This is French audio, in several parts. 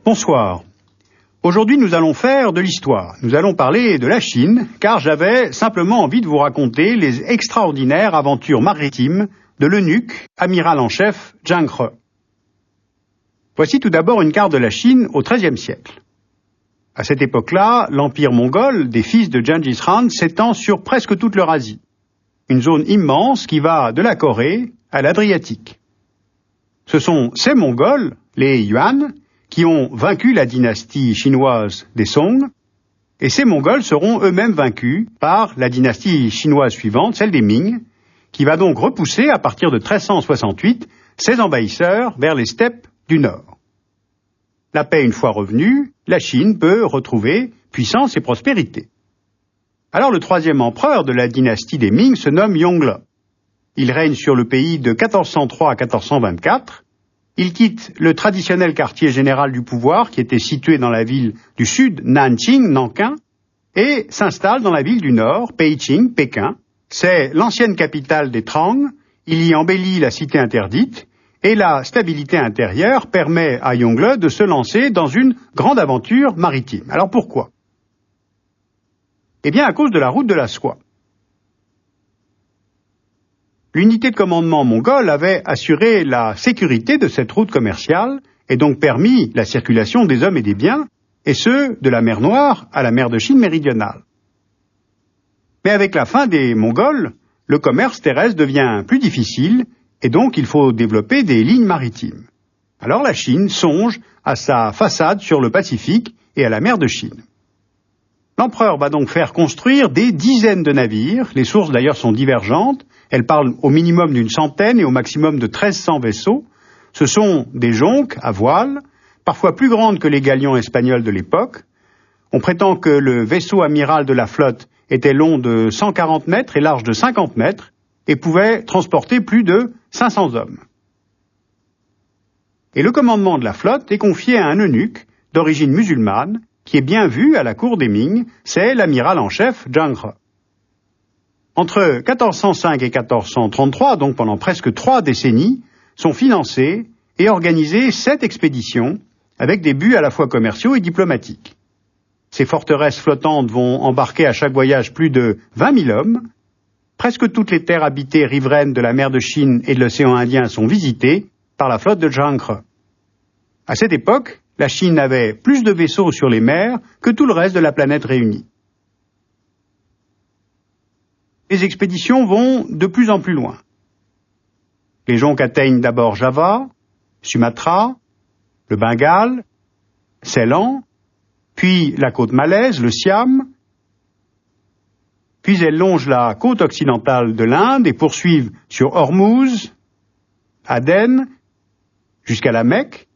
Bonsoir. Aujourd'hui, nous allons faire de l'histoire. Nous allons parler de la Chine, car j'avais simplement envie de vous raconter les extraordinaires aventures maritimes de l'eunuque, amiral en chef, Zhang He. Voici tout d'abord une carte de la Chine au XIIIe siècle. À cette époque-là, l'empire mongol des fils de Gengis Khan s'étend sur presque toute l'Eurasie. Une zone immense qui va de la Corée à l'Adriatique. Ce sont ces Mongols, les Yuan, qui ont vaincu la dynastie chinoise des Song, et ces Mongols seront eux-mêmes vaincus par la dynastie chinoise suivante, celle des Ming, qui va donc repousser à partir de 1368 ses envahisseurs vers les steppes du nord. La paix une fois revenue, la Chine peut retrouver puissance et prospérité. Alors le troisième empereur de la dynastie des Ming se nomme Yongle. Il règne sur le pays de 1403 à 1424. Il quitte le traditionnel quartier général du pouvoir qui était situé dans la ville du sud, Nanjing, Nankin, et s'installe dans la ville du nord, Peiqing, Pékin. C'est l'ancienne capitale des Trang. Il y embellit la cité interdite et la stabilité intérieure permet à Yongle de se lancer dans une grande aventure maritime. Alors pourquoi? Eh bien à cause de la route de la soie. L'unité de commandement mongole avait assuré la sécurité de cette route commerciale et donc permis la circulation des hommes et des biens, et ce, de la mer Noire à la mer de Chine méridionale. Mais avec la fin des Mongols, le commerce terrestre devient plus difficile et donc il faut développer des lignes maritimes. Alors la Chine songe à sa façade sur le Pacifique et à la mer de Chine. L'empereur va donc faire construire des dizaines de navires, les sources d'ailleurs sont divergentes, elles parlent au minimum d'une centaine et au maximum de 1300 vaisseaux. Ce sont des jonques à voile, parfois plus grandes que les galions espagnols de l'époque. On prétend que le vaisseau amiral de la flotte était long de 140 mètres et large de 50 mètres et pouvait transporter plus de 500 hommes. Et le commandement de la flotte est confié à un eunuque d'origine musulmane qui est bien vu à la cour des Ming, c'est l'amiral en chef Zhang He. Entre 1405 et 1433, donc pendant presque 3 décennies, sont financées et organisées 7 expéditions avec des buts à la fois commerciaux et diplomatiques. Ces forteresses flottantes vont embarquer à chaque voyage plus de 20 000 hommes. Presque toutes les terres habitées riveraines de la mer de Chine et de l'océan Indien sont visitées par la flotte de Zhang He. À cette époque, la Chine avait plus de vaisseaux sur les mers que tout le reste de la planète réunie. Les expéditions vont de plus en plus loin. Les jonques atteignent d'abord Java, Sumatra, le Bengale, Ceylan, puis la côte malaise, le Siam, puis elles longent la côte occidentale de l'Inde et poursuivent sur Hormuz, Aden, jusqu'à la Mecque.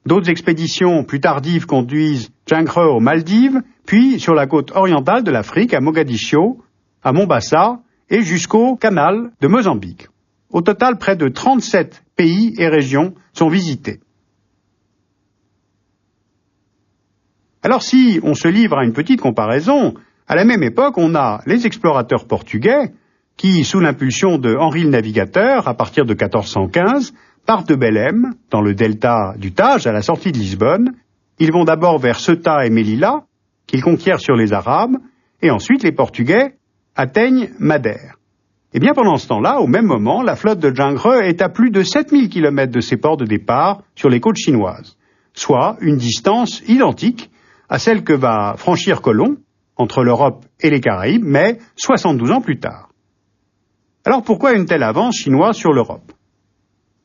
D'autres expéditions plus tardives conduisent Zhang He aux Maldives, puis sur la côte orientale de l'Afrique, à Mogadiscio, à Mombasa et jusqu'au canal de Mozambique. Au total, près de 37 pays et régions sont visités. Alors si on se livre à une petite comparaison, à la même époque, on a les explorateurs portugais qui, sous l'impulsion de Henri le Navigateur, à partir de 1415, partent de Belém, dans le delta du Tage, à la sortie de Lisbonne. Ils vont d'abord vers Ceuta et Melilla, qu'ils conquièrent sur les Arabes, et ensuite les Portugais atteignent Madère. Et bien pendant ce temps-là, au même moment, la flotte de Zhang He est à plus de 7000 km de ses ports de départ sur les côtes chinoises, soit une distance identique à celle que va franchir Colomb entre l'Europe et les Caraïbes, mais 72 ans plus tard. Alors pourquoi une telle avance chinoise sur l'Europe?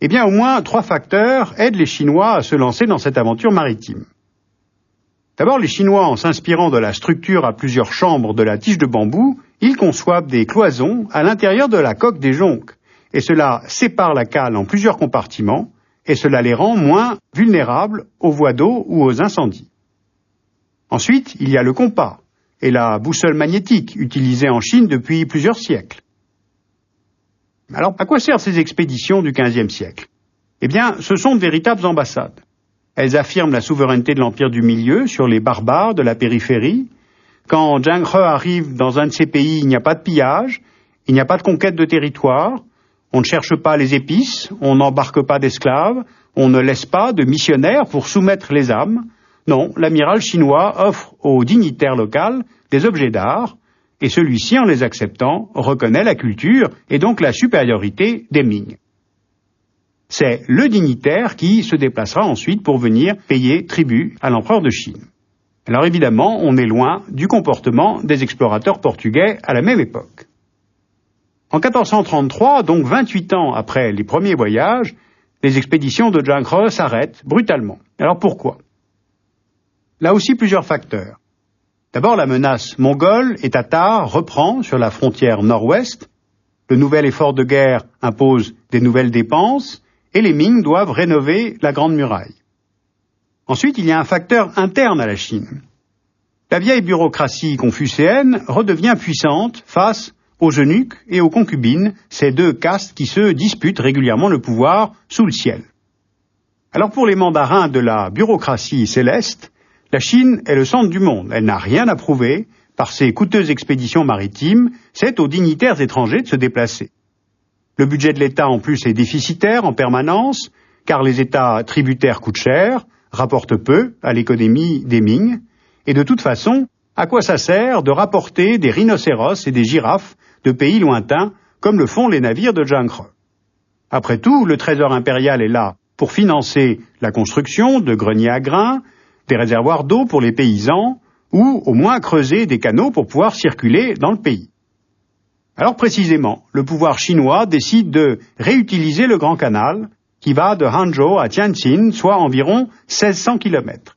Eh bien au moins 3 facteurs aident les Chinois à se lancer dans cette aventure maritime. D'abord, les Chinois, en s'inspirant de la structure à plusieurs chambres de la tige de bambou, ils conçoivent des cloisons à l'intérieur de la coque des jonques, et cela sépare la cale en plusieurs compartiments, et cela les rend moins vulnérables aux voies d'eau ou aux incendies. Ensuite, il y a le compas et la boussole magnétique, utilisée en Chine depuis plusieurs siècles. Alors, à quoi servent ces expéditions du XVe siècle? Eh bien, ce sont de véritables ambassades. Elles affirment la souveraineté de l'Empire du Milieu sur les barbares de la périphérie. Quand Zhang He arrive dans un de ces pays, il n'y a pas de pillage, il n'y a pas de conquête de territoire, on ne cherche pas les épices, on n'embarque pas d'esclaves, on ne laisse pas de missionnaires pour soumettre les âmes. Non, l'amiral chinois offre au dignitaire local des objets d'art, et celui-ci, en les acceptant, reconnaît la culture et donc la supériorité des Ming. C'est le dignitaire qui se déplacera ensuite pour venir payer tribut à l'empereur de Chine. Alors évidemment, on est loin du comportement des explorateurs portugais à la même époque. En 1433, donc 28 ans après les premiers voyages, les expéditions de Zhang He s'arrêtent brutalement. Alors pourquoi? Là aussi plusieurs facteurs. D'abord, la menace mongole et tatare reprend sur la frontière nord-ouest. Le nouvel effort de guerre impose des nouvelles dépenses et les Ming doivent rénover la Grande Muraille. Ensuite, il y a un facteur interne à la Chine. La vieille bureaucratie confucéenne redevient puissante face aux eunuques et aux concubines, ces deux castes qui se disputent régulièrement le pouvoir sous le ciel. Alors pour les mandarins de la bureaucratie céleste, la Chine est le centre du monde. Elle n'a rien à prouver par ses coûteuses expéditions maritimes, c'est aux dignitaires étrangers de se déplacer. Le budget de l'État en plus est déficitaire en permanence, car les États tributaires coûtent cher, rapportent peu à l'économie des Ming, et de toute façon, à quoi ça sert de rapporter des rhinocéros et des girafes de pays lointains, comme le font les navires de Zhang He? Après tout, le trésor impérial est là pour financer la construction de greniers à grains, des réservoirs d'eau pour les paysans, ou au moins creuser des canaux pour pouvoir circuler dans le pays. Alors précisément, le pouvoir chinois décide de réutiliser le Grand Canal, qui va de Hangzhou à Tianjin, soit environ 1600 km.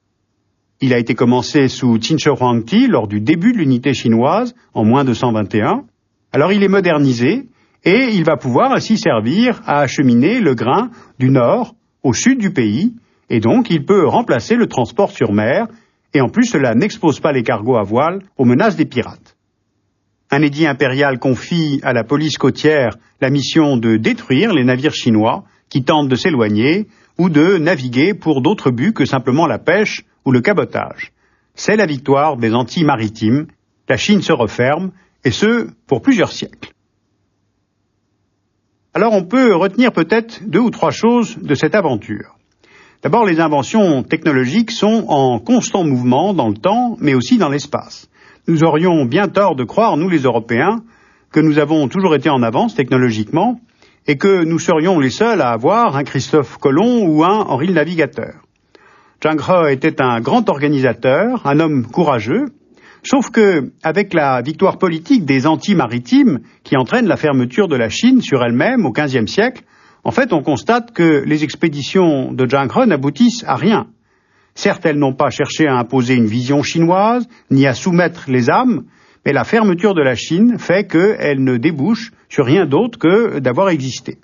Il a été commencé sous Qin Shi Huangdi lors du début de l'unité chinoise, en moins de 121. Alors il est modernisé, et il va pouvoir ainsi servir à acheminer le grain du nord au sud du pays, et donc il peut remplacer le transport sur mer, et en plus cela n'expose pas les cargos à voile aux menaces des pirates. Un édit impérial confie à la police côtière la mission de détruire les navires chinois qui tentent de s'éloigner ou de naviguer pour d'autres buts que simplement la pêche ou le cabotage. C'est la victoire des Antilles maritimes. La Chine se referme, et ce, pour plusieurs siècles. Alors on peut retenir peut-être 2 ou 3 choses de cette aventure. D'abord, les inventions technologiques sont en constant mouvement dans le temps, mais aussi dans l'espace. Nous aurions bien tort de croire, nous les Européens, que nous avons toujours été en avance technologiquement, et que nous serions les seuls à avoir un Christophe Colomb ou un Henri le Navigateur. Zhang He était un grand organisateur, un homme courageux, sauf que, avec la victoire politique des Antilles maritimes, qui entraîne la fermeture de la Chine sur elle-même au XVe siècle, en fait, on constate que les expéditions de Zhang He n'aboutissent à rien. Certes, elles n'ont pas cherché à imposer une vision chinoise, ni à soumettre les âmes, mais la fermeture de la Chine fait qu'elle ne débouche sur rien d'autre que d'avoir existé.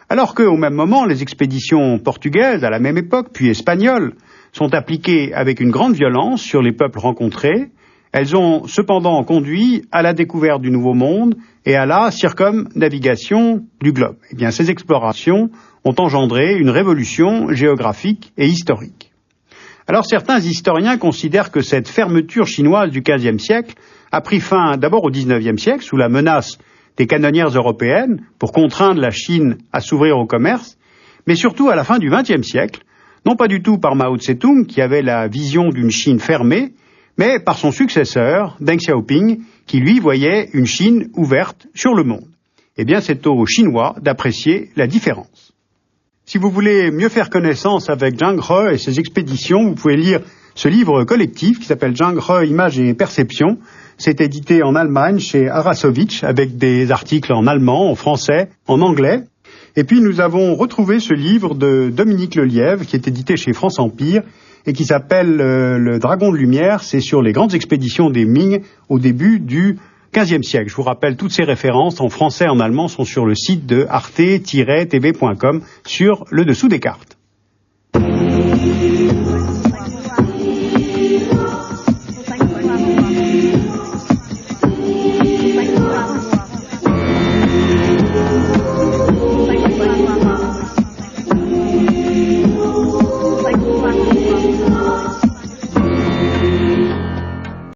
Alors qu'au même moment, les expéditions portugaises, à la même époque, puis espagnoles, sont appliquées avec une grande violence sur les peuples rencontrés. Elles ont cependant conduit à la découverte du Nouveau Monde et à la circumnavigation du globe. Eh bien, ces explorations ont engendré une révolution géographique et historique. Alors, certains historiens considèrent que cette fermeture chinoise du XVe siècle a pris fin d'abord au XIXe siècle, sous la menace des canonnières européennes, pour contraindre la Chine à s'ouvrir au commerce, mais surtout à la fin du XXe siècle, non pas du tout par Mao Tse-tung, qui avait la vision d'une Chine fermée, mais par son successeur, Deng Xiaoping, qui lui voyait une Chine ouverte sur le monde. Eh bien, c'est aux Chinois d'apprécier la différence. Si vous voulez mieux faire connaissance avec Zhang He et ses expéditions, vous pouvez lire ce livre collectif qui s'appelle Zhang He, Images et Perceptions. C'est édité en Allemagne chez Arasovitch avec des articles en allemand, en français, en anglais. Et puis nous avons retrouvé ce livre de Dominique Lelièvre qui est édité chez France Empire et qui s'appelle Le Dragon de Lumière. C'est sur les grandes expéditions des Ming au début du XVe siècle. Je vous rappelle, toutes ces références en français et en allemand sont sur le site de arte-tv.com sur le dessous des cartes.